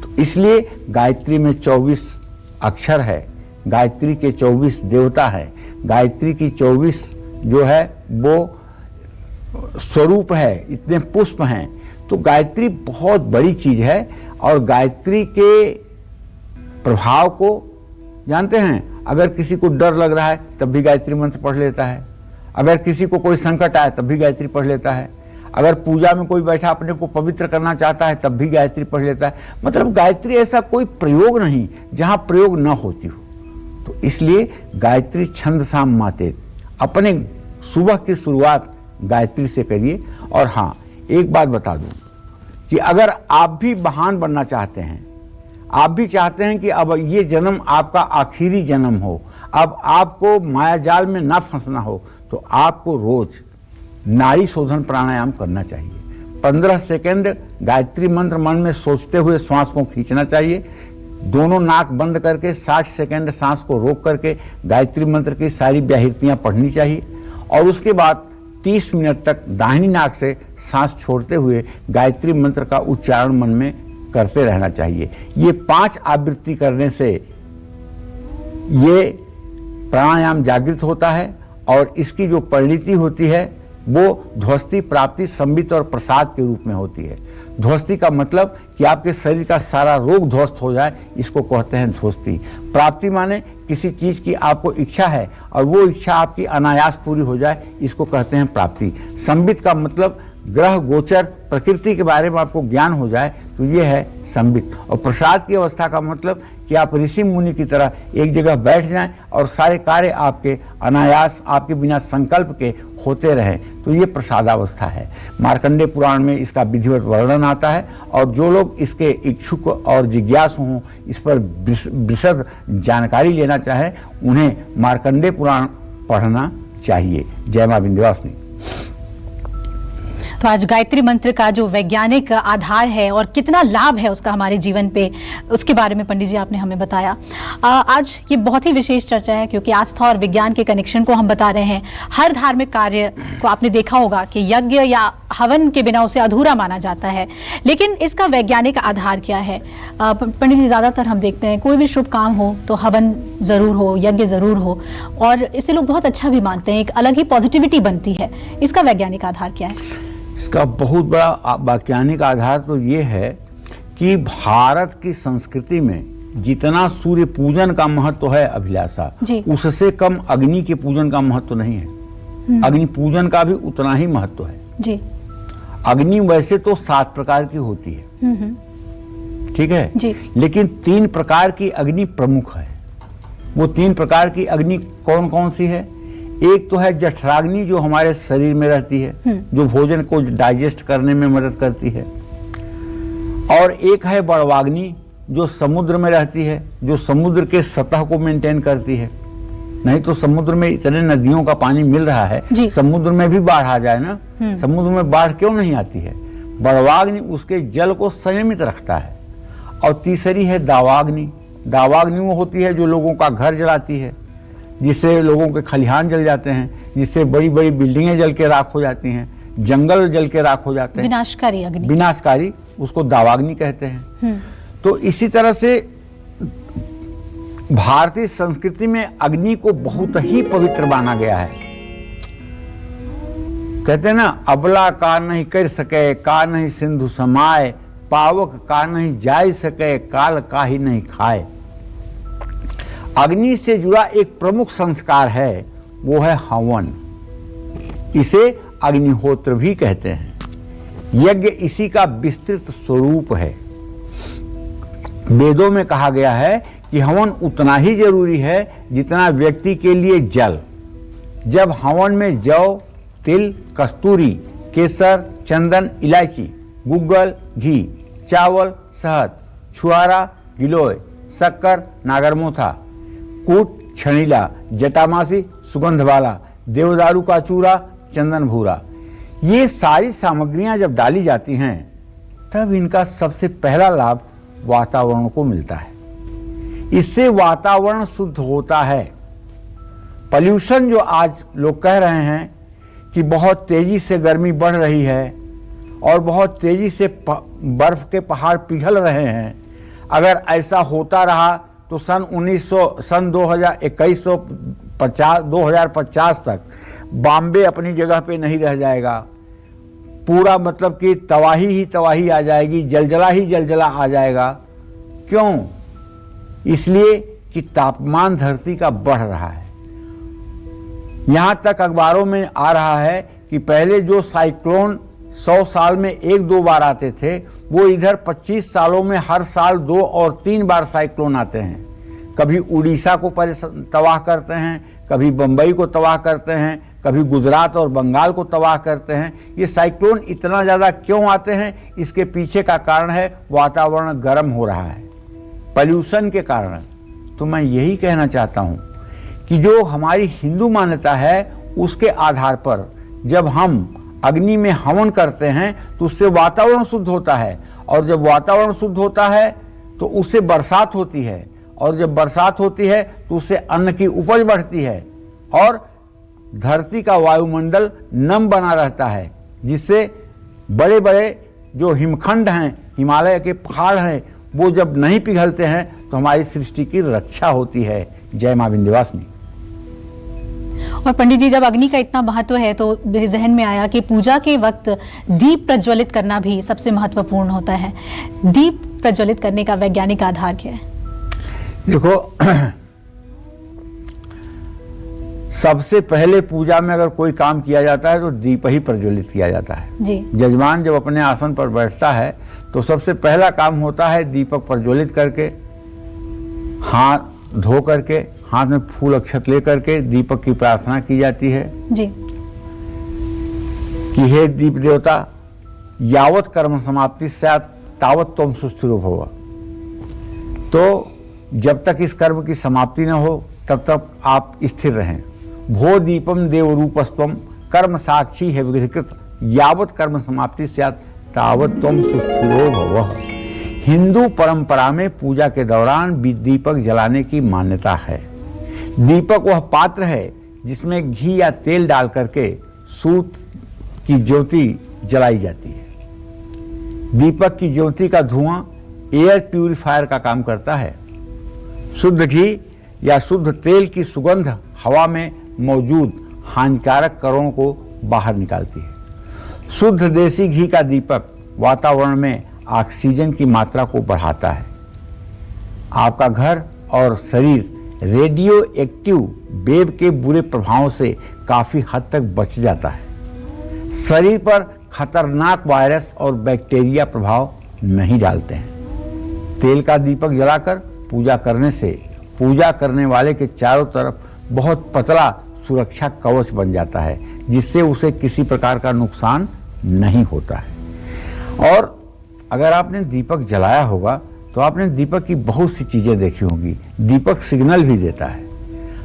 तो इसलिए गायत्री में 24 अक्षर है, गायत्री के 24 देवता है, गायत्री की 24 जो है वो स्वरूप है, इतने पुष्प हैं। तो गायत्री बहुत बड़ी चीज है। और गायत्री के प्रभाव को जानते हैं, अगर किसी को डर लग रहा है तब भी गायत्री मंत्र पढ़ लेता है। अगर किसी को कोई संकट आए तब भी गायत्री पढ़ लेता है। अगर पूजा में कोई बैठा अपने को पवित्र करना चाहता है तब भी गायत्री पढ़ लेता है। मतलब गायत्री ऐसा कोई प्रयोग नहीं जहां प्रयोग न होती हो। तो इसलिए गायत्री छंद साम मातेत, अपने सुबह की शुरुआत गायत्री से करिए। और हाँ, एक बात बता दूं कि अगर आप भी महान बनना चाहते हैं, आप भी चाहते हैं कि अब ये जन्म आपका आखिरी जन्म हो, अब आपको मायाजाल में ना फंसना हो, तो आपको रोज नाड़ी शोधन प्राणायाम करना चाहिए। 15 सेकंड गायत्री मंत्र मन में सोचते हुए श्वास को खींचना चाहिए। दोनों नाक बंद करके 60 सेकंड सांस को रोक करके गायत्री मंत्र की सारी व्याहृतियां पढ़नी चाहिए। और उसके बाद 30 मिनट तक दाहिनी नाक से सांस छोड़ते हुए गायत्री मंत्र का उच्चारण मन में करते रहना चाहिए। ये 5 आवृत्ति करने से ये प्राणायाम जागृत होता है और इसकी जो परिणति होती है वो ध्वस्ती, प्राप्ति, संबित और प्रसाद के रूप में होती है। ध्वस्ती का मतलब कि आपके शरीर का सारा रोग ध्वस्त हो जाए, इसको कहते हैं ध्वस्ती। प्राप्ति माने किसी चीज की आपको इच्छा है और वो इच्छा आपकी अनायास पूरी हो जाए, इसको कहते हैं प्राप्ति। संबित का मतलब ग्रह गोचर प्रकृति के बारे में आपको ज्ञान हो जाए, तो ये है संबित। और प्रसाद की अवस्था का मतलब कि आप ऋषि मुनि की तरह एक जगह बैठ जाएं और सारे कार्य आपके अनायास, आपके बिना संकल्प के होते रहें, तो ये प्रसादावस्था है। मार्कंडेय पुराण में इसका विधिवत वर्णन आता है और जो लोग इसके इच्छुक और जिज्ञासु हों, इस पर विशद जानकारी लेना चाहें, उन्हें मार्कंडेय पुराण पढ़ना चाहिए। जय मां विंध्यवासिनी। तो आज गायत्री मंत्र का जो वैज्ञानिक आधार है और कितना लाभ है उसका हमारे जीवन पे, उसके बारे में पंडित जी आपने हमें बताया। आज ये बहुत ही विशेष चर्चा है क्योंकि आस्था और विज्ञान के कनेक्शन को हम बता रहे हैं। हर धार्मिक कार्य को आपने देखा होगा कि यज्ञ या हवन के बिना उसे अधूरा माना जाता है, लेकिन इसका वैज्ञानिक आधार क्या है? पंडित जी, ज़्यादातर हम देखते हैं कोई भी शुभ काम हो तो हवन ज़रूर हो, यज्ञ ज़रूर हो, और इसे लोग बहुत अच्छा भी मानते हैं, एक अलग ही पॉजिटिविटी बनती है। इसका वैज्ञानिक आधार क्या है? इसका बहुत बड़ा वैज्ञानिक आधार तो ये है कि भारत की संस्कृति में जितना सूर्य पूजन का महत्व है अभिलाषा, उससे कम अग्नि के पूजन का महत्व नहीं है। अग्नि पूजन का भी उतना ही महत्व है जी। अग्नि वैसे तो 7 प्रकार की होती है, ठीक है जी, लेकिन 3 प्रकार की अग्नि प्रमुख है। वो 3 प्रकार की अग्नि कौन कौन सी है? एक तो है जठराग्नि, जो हमारे शरीर में रहती है, जो भोजन को डाइजेस्ट करने में मदद करती है। और एक है बड़वाग्नि, जो समुद्र में रहती है, जो समुद्र के सतह को मेंटेन करती है। नहीं तो समुद्र में इतने नदियों का पानी मिल रहा है, समुद्र में भी बाढ़ आ जाए ना, समुद्र में बाढ़ क्यों नहीं आती है? बड़वाग्नि उसके जल को संयमित रखता है। और तीसरी है दावाग्नि। दावाग्नि वो होती है जो लोगों का घर जलाती है, जिससे लोगों के खलिहान जल जाते हैं, जिससे बड़ी बड़ी बिल्डिंगें जल के राख हो जाती हैं, जंगल जल के राख हो जाते हैं। विनाशकारी अग्नि, विनाशकारी, उसको दावाग्नि कहते हैं। तो इसी तरह से भारतीय संस्कृति में अग्नि को बहुत ही पवित्र माना गया है। कहते हैं ना, अबला का नहीं कर सके, का नहीं सिंधु समाए, पावक का नहीं जाय सके, काल का ही नहीं खाए। अग्नि से जुड़ा एक प्रमुख संस्कार है, वो है हवन। इसे अग्निहोत्र भी कहते हैं। यज्ञ इसी का विस्तृत स्वरूप है। वेदों में कहा गया है कि हवन उतना ही जरूरी है जितना व्यक्ति के लिए जल। जब हवन में जौ, तिल, कस्तूरी, केसर, चंदन, इलायची, गुग्गल, घी, चावल, शहद, छुआरा, गिलोय, शक्कर, नागरमोथा, कूट, छणीला, जटामासी, सुगंध वाला, देवदारू का चूरा, चंदन भूरा, ये सारी सामग्रियां जब डाली जाती हैं तब इनका सबसे पहला लाभ वातावरण को मिलता है। इससे वातावरण शुद्ध होता है। पॉल्यूशन जो आज लोग कह रहे हैं कि बहुत तेजी से गर्मी बढ़ रही है और बहुत तेजी से बर्फ के पहाड़ पिघल रहे हैं, अगर ऐसा होता रहा तो सन 2050 तक बॉम्बे अपनी जगह पे नहीं रह जाएगा। पूरा मतलब कि तबाही ही तबाही आ जाएगी, जलजला ही जलजला आ जाएगा। क्यों? इसलिए कि तापमान धरती का बढ़ रहा है। यहां तक अखबारों में आ रहा है कि पहले जो साइक्लोन 100 साल में 1-2 बार आते थे, वो इधर 25 सालों में हर साल 2 और 3 बार साइक्लोन आते हैं। कभी उड़ीसा को तबाह करते हैं, कभी बंबई को तबाह करते हैं, कभी गुजरात और बंगाल को तबाह करते हैं। ये साइक्लोन इतना ज़्यादा क्यों आते हैं? इसके पीछे का कारण है वातावरण गर्म हो रहा है, पॉल्यूशन के कारण। तो मैं यही कहना चाहता हूँ कि जो हमारी हिंदू मान्यता है, उसके आधार पर जब हम अग्नि में हवन करते हैं तो उससे वातावरण शुद्ध होता है, और जब वातावरण शुद्ध होता है तो उससे बरसात होती है, और जब बरसात होती है तो उससे अन्न की उपज बढ़ती है, और धरती का वायुमंडल नम बना रहता है, जिससे बड़े बड़े जो हिमखंड हैं, हिमालय के पहाड़ हैं, वो जब नहीं पिघलते हैं तो हमारी सृष्टि की रक्षा होती है। जय मां विंध्यवासिनी। और पंडित जी, जब अग्नि का इतना महत्व है तो मेरे जहन में आया कि पूजा के वक्त दीप प्रज्वलित करना भी सबसे महत्वपूर्ण होता है। दीप प्रज्वलित करने का वैज्ञानिक आधार क्या है? देखो, सबसे पहले पूजा में अगर कोई काम किया जाता है तो दीप ही प्रज्वलित किया जाता है जी। जजमान जब अपने आसन पर बैठता है तो सबसे पहला काम होता है दीपक प्रज्वलित करके, हाथ धो करके, हाथ में फूल अक्षत लेकर के दीपक की प्रार्थना की जाती है जी कि हे दीप देवता, यावत कर्म समाप्ति स्यात् तावत त्वं सुस्थिरो भव। तो जब तक इस कर्म की समाप्ति न हो तब तक आप स्थिर रहें। भो दीपम देव रूपस्त्वम कर्म साक्षी है विकृत, यावत कर्म समाप्ति स्यात् तावत त्वं सुस्थिरो भव। हिंदू परंपरा में पूजा के दौरान दीपक जलाने की मान्यता है। दीपक वह पात्र है जिसमें घी या तेल डाल करके सूत की ज्योति जलाई जाती है। दीपक की ज्योति का धुआं एयर प्यूरिफायर का काम करता है। शुद्ध घी या शुद्ध तेल की सुगंध हवा में मौजूद हानिकारक कणों को बाहर निकालती है। शुद्ध देसी घी का दीपक वातावरण में ऑक्सीजन की मात्रा को बढ़ाता है। आपका घर और शरीर रेडियो एक्टिव वेव के बुरे प्रभावों से काफी हद तक बच जाता है। शरीर पर खतरनाक वायरस और बैक्टीरिया प्रभाव नहीं डालते हैं। तेल का दीपक जलाकर पूजा करने से पूजा करने वाले के चारों तरफ बहुत पतला सुरक्षा कवच बन जाता है, जिससे उसे किसी प्रकार का नुकसान नहीं होता है। और अगर आपने दीपक जलाया होगा तो आपने दीपक की बहुत सी चीजें देखी होंगी। दीपक सिग्नल भी देता है।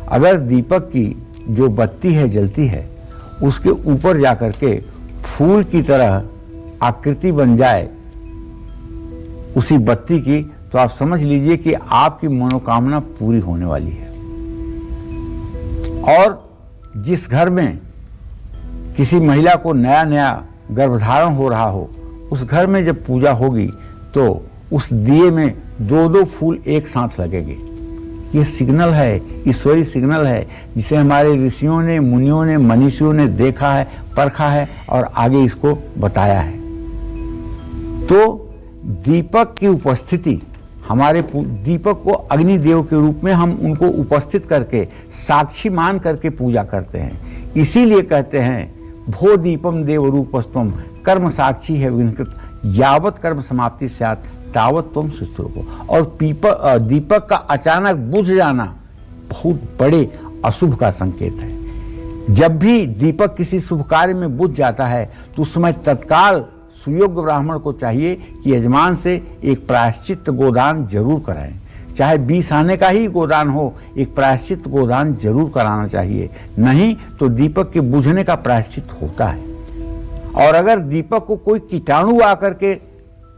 अगर दीपक की जो बत्ती है जलती है, उसके ऊपर जाकर के फूल की तरह आकृति बन जाए उसी बत्ती की, तो आप समझ लीजिए कि आपकी मनोकामना पूरी होने वाली है। और जिस घर में किसी महिला को नया नया गर्भधारण हो रहा हो, उस घर में जब पूजा होगी तो उस दिए में 2-2 फूल एक साथ लगेंगे। ये सिग्नल है, ईश्वरी सिग्नल है, जिसे हमारे ऋषियों ने, मुनियों ने, मनीषियों ने देखा है, परखा है और आगे इसको बताया है। तो दीपक की उपस्थिति, हमारे दीपक को अग्निदेव के रूप में हम उनको उपस्थित करके साक्षी मान करके पूजा करते हैं। इसीलिए कहते हैं भो दीपम देव रूपस्त्वम कर्म साक्षी है विकृत, यावत कर्म समाप्ति स्यात् तावत त्वं सुस्थिरो भव। और दीपक का अचानक बुझ जाना बहुत बड़े अशुभ का संकेत है। जब भी दीपक किसी शुभ कार्य में बुझ जाता है तो उस समय तत्काल सुयोग्य ब्राह्मण को चाहिए कि यजमान से एक प्रायश्चित गोदान जरूर कराएं। चाहे 20 आने का ही गोदान हो, एक प्रायश्चित गोदान जरूर कराना चाहिए। नहीं तो दीपक के बुझने का प्रायश्चित होता है। और अगर दीपक को कोई कीटाणु आकर के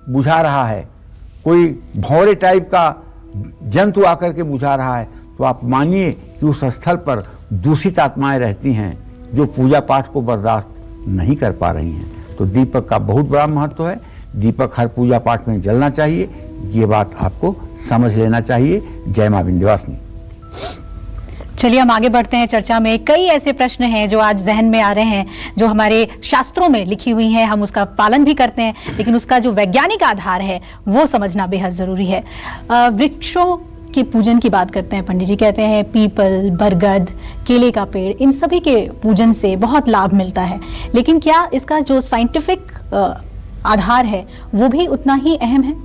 बुझा रहा है, कोई भौरे टाइप का जंतु आकर के बुझा रहा है, तो आप मानिए कि उस स्थल पर दूषित आत्माएं रहती हैं जो पूजा पाठ को बर्दाश्त नहीं कर पा रही हैं। तो दीपक का बहुत बड़ा महत्व है। दीपक हर पूजा पाठ में जलना चाहिए, ये बात आपको समझ लेना चाहिए। जय मां विंध्यवासिनी। चलिए हम आगे बढ़ते हैं चर्चा में। कई ऐसे प्रश्न हैं जो आज जहन में आ रहे हैं, जो हमारे शास्त्रों में लिखी हुई हैं, हम उसका पालन भी करते हैं, लेकिन उसका जो वैज्ञानिक आधार है वो समझना बेहद जरूरी है। वृक्षों के पूजन की बात करते हैं पंडित जी, कहते हैं पीपल, बरगद, केले का पेड़, इन सभी के पूजन से बहुत लाभ मिलता है, लेकिन क्या इसका जो साइंटिफिक आधार है वो भी उतना ही अहम है?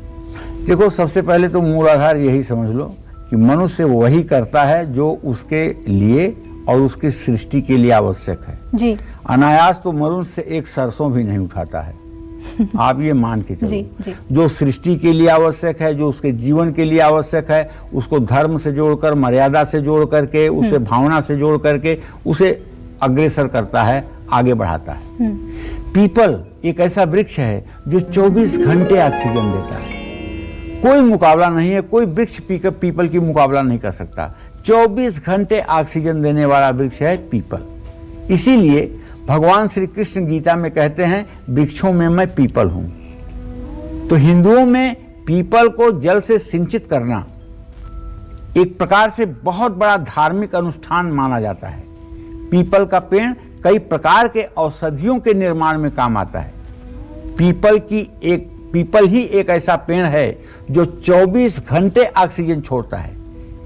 देखो, सबसे पहले तो मूल आधार यही समझ लो कि मनुष्य वही करता है जो उसके लिए और उसकी सृष्टि के लिए आवश्यक है जी। अनायास तो मनुष्य एक सरसों भी नहीं उठाता है। आप ये मान के चलो जी। जो सृष्टि के लिए आवश्यक है, जो उसके जीवन के लिए आवश्यक है, उसको धर्म से जोड़कर, मर्यादा से जोड़ करके, उसे भावना से जोड़ करके उसे अग्रसर करता है, आगे बढ़ाता है। पीपल एक ऐसा वृक्ष है जो 24 घंटे ऑक्सीजन देता है। कोई मुकाबला नहीं है, कोई वृक्ष पीपल की मुकाबला नहीं कर सकता। 24 घंटे ऑक्सीजन देने वाला वृक्ष है पीपल। इसीलिए भगवान श्री कृष्ण गीता में कहते हैं, वृक्षों में मैं पीपल हूं। तो हिंदुओं में पीपल को जल से सिंचित करना एक प्रकार से बहुत बड़ा धार्मिक अनुष्ठान माना जाता है। पीपल का पेड़ कई प्रकार के औषधियों के निर्माण में काम आता है। पीपल ही एक ऐसा पेड़ है जो 24 घंटे ऑक्सीजन छोड़ता है।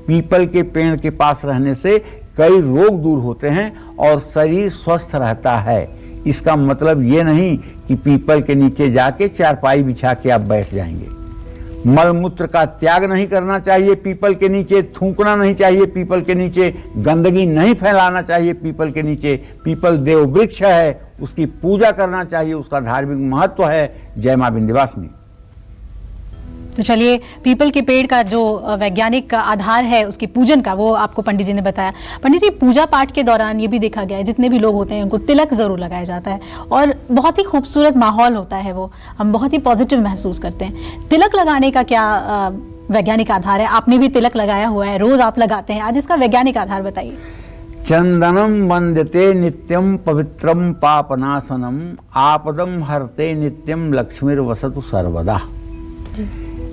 पीपल के पेड़ के पास रहने से कई रोग दूर होते हैं और शरीर स्वस्थ रहता है। इसका मतलब ये नहीं कि पीपल के नीचे जाके चारपाई बिछा के आप बैठ जाएंगे। मलमूत्र का त्याग नहीं करना चाहिए पीपल के नीचे, थूकना नहीं चाहिए पीपल के नीचे, गंदगी नहीं फैलाना चाहिए पीपल के नीचे। पीपल देव वृक्ष है, उसकी पूजा करना चाहिए, उसका धार्मिक महत्व है। जय मां विंध्यवासिनी। तो चलिए, पीपल के पेड़ का जो वैज्ञानिक आधार है उसके पूजन का, वो आपको पंडित जी ने बताया। पंडित जी, पूजा पाठ के दौरान ये भी देखा गया है जितने भी लोग होते हैं उनको तिलक जरूर लगाया जाता है और बहुत ही खूबसूरत माहौल होता है, वो हम बहुत ही पॉजिटिव महसूस करते हैं। तिलक लगाने का क्या वैज्ञानिक आधार है? आपने भी तिलक लगाया हुआ है, रोज आप लगाते हैं, आज इसका वैज्ञानिक आधार बताइए। चंदनम वंदते नित्यम पवित्रम पापनाशनम आपदम हरते नित्यम लक्ष्मीर वसतु सर्वदा।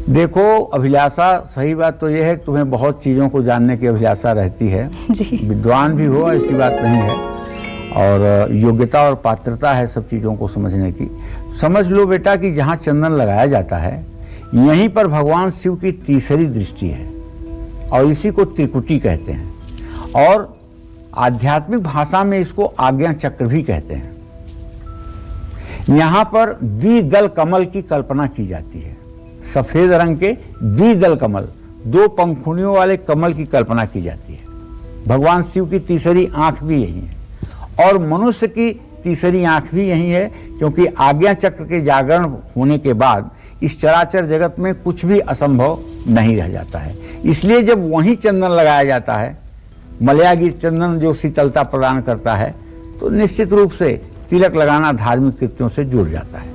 देखो अभिलाषा, सही बात तो यह है कि तुम्हें बहुत चीज़ों को जानने की अभिलाषा रहती है, विद्वान भी हो ऐसी बात नहीं है, और योग्यता और पात्रता है सब चीज़ों को समझने की। समझ लो बेटा कि जहाँ चंदन लगाया जाता है यहीं पर भगवान शिव की तीसरी दृष्टि है और इसी को त्रिकुटी कहते हैं और आध्यात्मिक भाषा में इसको आज्ञा चक्र भी कहते हैं। यहाँ पर द्विदल कमल की कल्पना की जाती है। सफेद रंग के द्विदल कमल, 2 पंखुड़ियों वाले कमल की कल्पना की जाती है। भगवान शिव की तीसरी आंख भी यही है और मनुष्य की तीसरी आंख भी यही है, क्योंकि आज्ञा चक्र के जागरण होने के बाद इस चराचर जगत में कुछ भी असंभव नहीं रह जाता है। इसलिए जब वहीं चंदन लगाया जाता है, मलयागी चंदन जो शीतलता प्रदान करता है, तो निश्चित रूप से तिलक लगाना धार्मिक कृत्यों से जुड़ जाता है।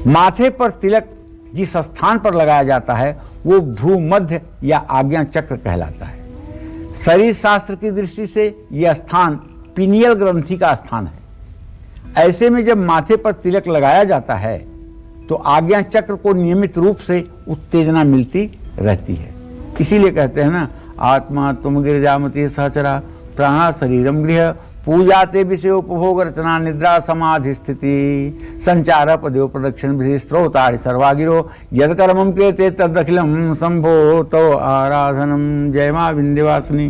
माथे पर तिलक जिस स्थान पर लगाया जाता है वो भ्रूमध्य या आज्ञा चक्र कहलाता है। शरीर शास्त्र की दृष्टि से यह स्थान पीनियल ग्रंथि का स्थान है। ऐसे में जब माथे पर तिलक लगाया जाता है तो आज्ञा चक्र को नियमित रूप से उत्तेजना मिलती रहती है। इसीलिए कहते हैं ना, आत्मा तुम गिरजामति सहचरा प्राणा शरीरम गृह पूजाते विषय उपभोग रचना निद्रा समाधि स्थिति संचार पदो प्रदक्षिण विधि स्त्रोतारि सर्वागिरो यद कर्मम क्रियते तदखिलम संभो तो आराधनम। जय मां विंध्यवासिनी।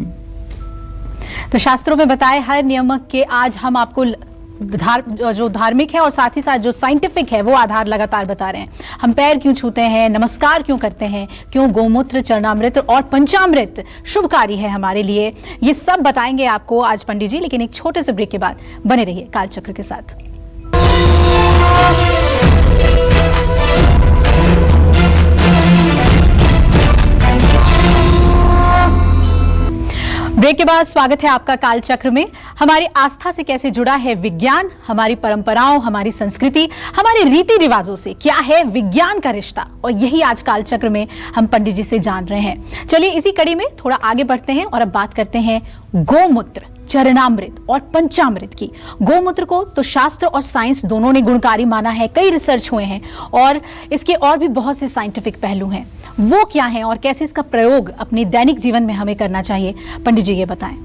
तो शास्त्रों में बताए हर नियमक के आज हम आपको जो धार्मिक है और साथ ही साथ जो साइंटिफिक है वो आधार लगातार बता रहे हैं। हम पैर क्यों छूते हैं, नमस्कार क्यों करते हैं, क्यों गोमूत्र, चरणामृत और पंचामृत शुभकारी है हमारे लिए, ये सब बताएंगे आपको आज पंडित जी। लेकिन एक छोटे से ब्रेक के बाद बने रहिए कालचक्र के साथ। ब्रेक के बाद स्वागत है आपका कालचक्र में। हमारी आस्था से कैसे जुड़ा है विज्ञान, हमारी परंपराओं, हमारी संस्कृति, हमारे रीति रिवाजों से क्या है विज्ञान का रिश्ता, और यही आज कालचक्र में हम पंडित जी से जान रहे हैं। चलिए इसी कड़ी में थोड़ा आगे बढ़ते हैं और अब बात करते हैं गोमूत्र, चरणामृत और पंचामृत की। गोमूत्र को तो शास्त्र और साइंस दोनों ने गुणकारी माना है, कई रिसर्च हुए हैं और इसके और भी बहुत से साइंटिफिक पहलू हैं। वो क्या है और कैसे इसका प्रयोग अपने दैनिक जीवन में हमें करना चाहिए, पंडित जी ये बताएं।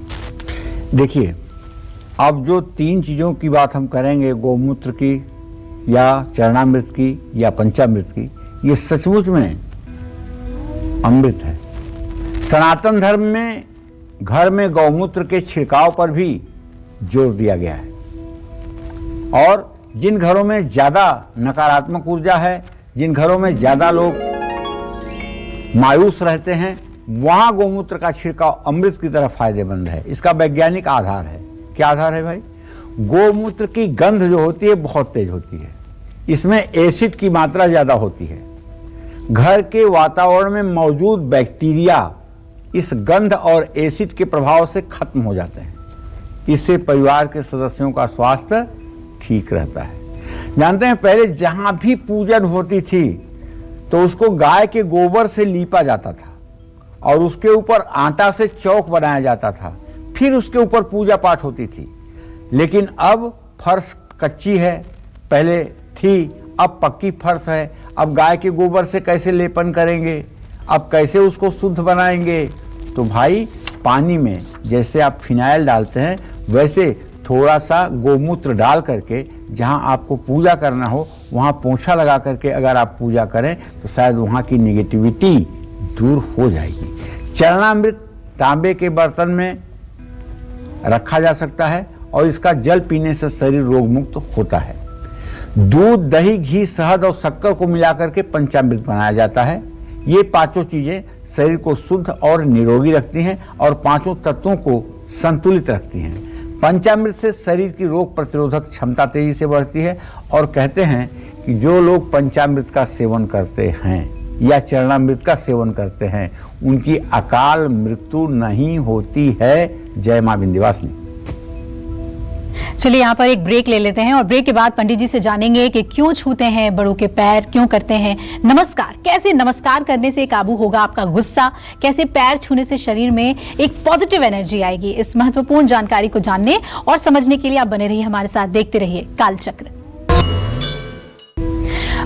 देखिए, अब जो 3 चीजों की बात हम करेंगे, गोमूत्र की या चरणामृत की या पंचामृत की, ये सचमुच में अमृत है। सनातन धर्म में घर में गौमूत्र के छिड़काव पर भी जोर दिया गया है और जिन घरों में ज़्यादा नकारात्मक ऊर्जा है, जिन घरों में ज़्यादा लोग मायूस रहते हैं, वहाँ गौमूत्र का छिड़काव अमृत की तरह फायदेमंद है। इसका वैज्ञानिक आधार है। क्या आधार है भाई? गौमूत्र की गंध जो होती है बहुत तेज होती है, इसमें एसिड की मात्रा ज़्यादा होती है। घर के वातावरण में मौजूद बैक्टीरिया इस गंध और एसिड के प्रभाव से खत्म हो जाते हैं। इससे परिवार के सदस्यों का स्वास्थ्य ठीक रहता है। जानते हैं पहले जहां भी पूजन होती थी तो उसको गाय के गोबर से लीपा जाता था और उसके ऊपर आटा से चौक बनाया जाता था, फिर उसके ऊपर पूजा पाठ होती थी। लेकिन अब फर्श कच्ची है, पहले थी, अब पक्की फर्श है। अब गाय के गोबर से कैसे लेपन करेंगे, अब कैसे उसको शुद्ध बनाएंगे? तो भाई पानी में जैसे आप फिनाइल डालते हैं वैसे थोड़ा सा गोमूत्र डाल करके जहां आपको पूजा करना हो वहां पोंछा लगा करके अगर आप पूजा करें तो शायद वहां की नेगेटिविटी दूर हो जाएगी। चरणामृत तांबे के बर्तन में रखा जा सकता है और इसका जल पीने से शरीर रोग मुक्त होता है। दूध, दही, घी, शहद और शक्कर को मिलाकर के पंचामृत बनाया जाता है। ये पांचों चीजें शरीर को शुद्ध और निरोगी रखती हैं और पांचों तत्वों को संतुलित रखती हैं। पंचामृत से शरीर की रोग प्रतिरोधक क्षमता तेजी से बढ़ती है और कहते हैं कि जो लोग पंचामृत का सेवन करते हैं या चरणामृत का सेवन करते हैं उनकी अकाल मृत्यु नहीं होती है। जय मां विंध्यवासिनी। चलिए यहाँ पर एक ब्रेक ले लेते हैं और ब्रेक के बाद पंडित जी से जानेंगे कि क्यों छूते हैं बड़ों के पैर, क्यों करते हैं नमस्कार, कैसे नमस्कार करने से काबू होगा आपका गुस्सा, कैसे पैर छूने से शरीर में एक पॉजिटिव एनर्जी आएगी। इस महत्वपूर्ण जानकारी को जानने और समझने के लिए आप बने रहिए हमारे साथ, देखते रहिए कालचक्र।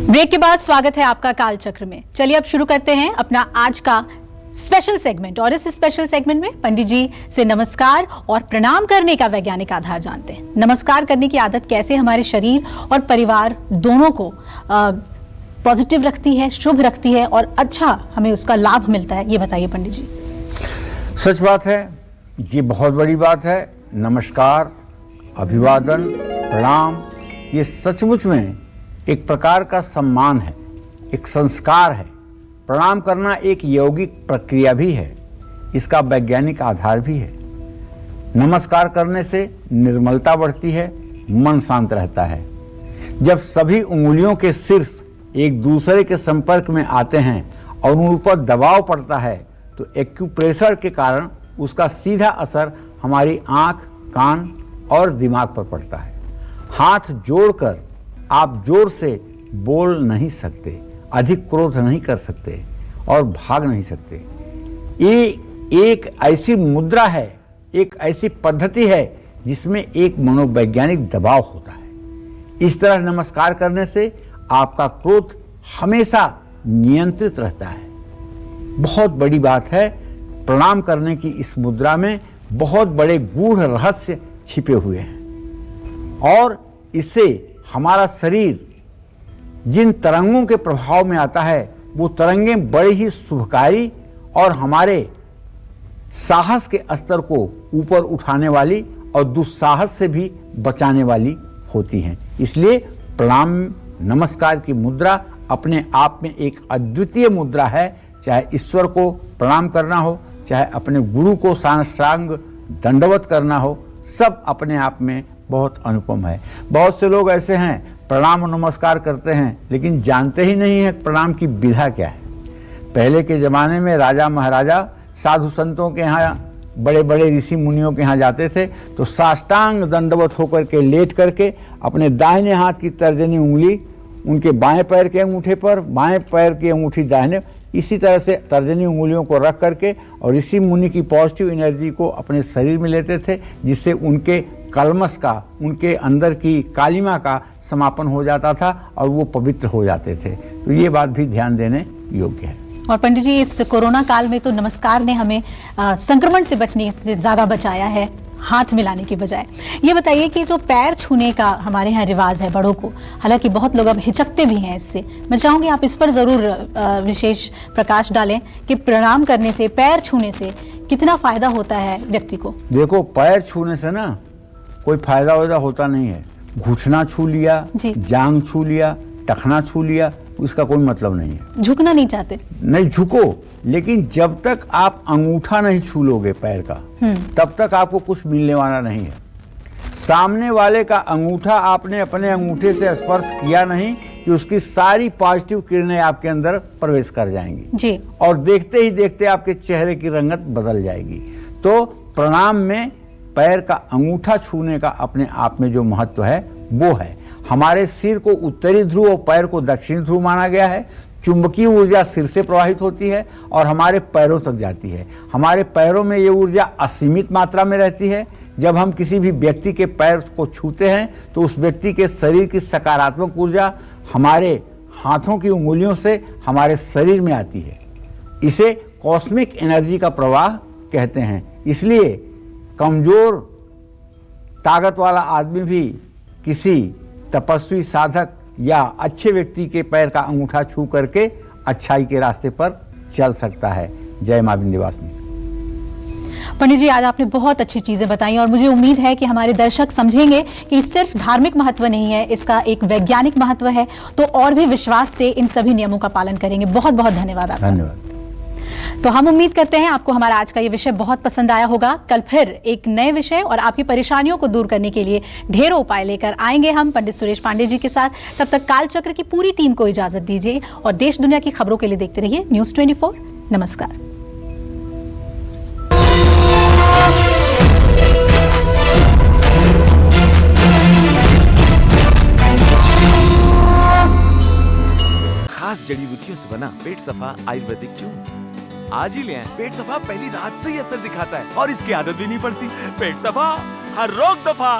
ब्रेक के बाद स्वागत है आपका कालचक्र में। चलिए अब शुरू करते हैं अपना आज का स्पेशल सेगमेंट और इस स्पेशल सेगमेंट में पंडित जी से नमस्कार और प्रणाम करने का वैज्ञानिक आधार जानते हैं। नमस्कार करने की आदत कैसे हमारे शरीर और परिवार दोनों को पॉजिटिव रखती है, शुभ रखती है और अच्छा हमें उसका लाभ मिलता है, ये बताइए पंडित जी। सच बात है, ये बहुत बड़ी बात है। नमस्कार, अभिवादन, प्रणाम, ये सचमुच में एक प्रकार का सम्मान है, एक संस्कार है। प्रणाम करना एक यौगिक प्रक्रिया भी है, इसका वैज्ञानिक आधार भी है। नमस्कार करने से निर्मलता बढ़ती है, मन शांत रहता है। जब सभी उंगलियों के शीर्ष एक दूसरे के संपर्क में आते हैं और उन पर दबाव पड़ता है तो एक्यूप्रेशर के कारण उसका सीधा असर हमारी आंख, कान और दिमाग पर पड़ता है। हाथ जोड़कर आप जोर से बोल नहीं सकते, अधिक क्रोध नहीं कर सकते और भाग नहीं सकते। ये एक ऐसी मुद्रा है, एक ऐसी पद्धति है जिसमें एक मनोवैज्ञानिक दबाव होता है। इस तरह नमस्कार करने से आपका क्रोध हमेशा नियंत्रित रहता है। बहुत बड़ी बात है, प्रणाम करने की इस मुद्रा में बहुत बड़े गूढ़ रहस्य छिपे हुए हैं और इससे हमारा शरीर जिन तरंगों के प्रभाव में आता है वो तरंगें बड़े ही शुभकारी और हमारे साहस के स्तर को ऊपर उठाने वाली और दुस्साहस से भी बचाने वाली होती हैं। इसलिए प्रणाम, नमस्कार की मुद्रा अपने आप में एक अद्वितीय मुद्रा है। चाहे ईश्वर को प्रणाम करना हो, चाहे अपने गुरु को साष्टांग दंडवत करना हो, सब अपने आप में बहुत अनुपम है। बहुत से लोग ऐसे हैं प्रणाम नमस्कार करते हैं लेकिन जानते ही नहीं है प्रणाम की विधा क्या है। पहले के ज़माने में राजा महाराजा साधु संतों के यहाँ, बड़े बड़े ऋषि मुनियों के यहाँ जाते थे तो साष्टांग दंडवत होकर के लेट करके अपने दाहिने हाथ की तर्जनी उंगली उनके बाएं पैर के अंगूठे पर, बाएं पैर की अंगूठी दाहिने, इसी तरह से तर्जनी उंगलियों को रख करके और ऋषि मुनि की पॉजिटिव एनर्जी को अपने शरीर में लेते थे, जिससे उनके कलमश का, उनके अंदर की कालिमा का समापन हो जाता था और वो पवित्र हो जाते थे। तो ये बात भी ध्यान देने योग्य है। और पंडित जी, इस कोरोना काल में तो नमस्कार ने हमें संक्रमण से बचने से ज़्यादा बचाया है। हाथ मिलाने की बजाय। ये बताइए कि जो पैर छूने का हमारे यहाँ रिवाज है बड़ों को, हालांकि बहुत लोग अब हिचकते भी हैं इससे, मैं चाहूंगी आप इस पर जरूर विशेष प्रकाश डालें कि प्रणाम करने से, पैर छूने से कितना फायदा होता है व्यक्ति को। देखो, पैर छूने से ना कोई फायदा होता नहीं है। घुटना छू लिया, जांग छू लिया, टखना छू लिया, उसका कोई मतलब नहीं है। झुकना नहीं चाहते? नहीं, झुको, लेकिन जब तक आप अंगूठा नहीं छू लोगे पैर का, तब तक आपको कुछ मिलने वाला नहीं है। सामने वाले का अंगूठा आपने अपने अंगूठे से स्पर्श किया नहीं कि उसकी सारी पॉजिटिव किरणें आपके अंदर प्रवेश कर जाएंगी जी। और देखते ही देखते आपके चेहरे की रंगत बदल जाएगी। तो प्रणाम में पैर का अंगूठा छूने का अपने आप में जो महत्व है वो है। हमारे सिर को उत्तरी ध्रुव और पैर को दक्षिणी ध्रुव माना गया है। चुंबकीय ऊर्जा सिर से प्रवाहित होती है और हमारे पैरों तक जाती है। हमारे पैरों में ये ऊर्जा असीमित मात्रा में रहती है। जब हम किसी भी व्यक्ति के पैर को छूते हैं तो उस व्यक्ति के शरीर की सकारात्मक ऊर्जा हमारे हाथों की उंगलियों से हमारे शरीर में आती है। इसे कॉस्मिक एनर्जी का प्रवाह कहते हैं। इसलिए कमजोर ताकत वाला आदमी भी किसी तपस्वी साधक या अच्छे व्यक्ति के पैर का अंगूठा छू करके अच्छाई के रास्ते पर चल सकता है। जय मां विंध्यवासिनी। पंडित जी, आज आपने बहुत अच्छी चीजें बताई और मुझे उम्मीद है कि हमारे दर्शक समझेंगे कि सिर्फ धार्मिक महत्व नहीं है, इसका एक वैज्ञानिक महत्व है। तो और भी विश्वास से इन सभी नियमों का पालन करेंगे। बहुत बहुत धन्यवाद आपका। धन्यवाद। तो हम उम्मीद करते हैं आपको हमारा आज का ये विषय बहुत पसंद आया होगा। कल फिर एक नए विषय और आपकी परेशानियों को दूर करने के लिए ढेरों उपाय लेकर आएंगे हम पंडित सुरेश पांडे जी के साथ। तब तक कालचक्र की पूरी टीम को इजाजत दीजिए और देश दुनिया की खबरों के लिए देखते रहिए न्यूज़ 24। नमस्कार। खास जड़ी बूटियों से बना पेट सफा आयुर्वेदिक चूर्ण आज ही ले आएं। पेट सफा पहली रात से ही असर दिखाता है और इसकी आदत भी नहीं पड़ती। पेट सफा, हर रोग दफा।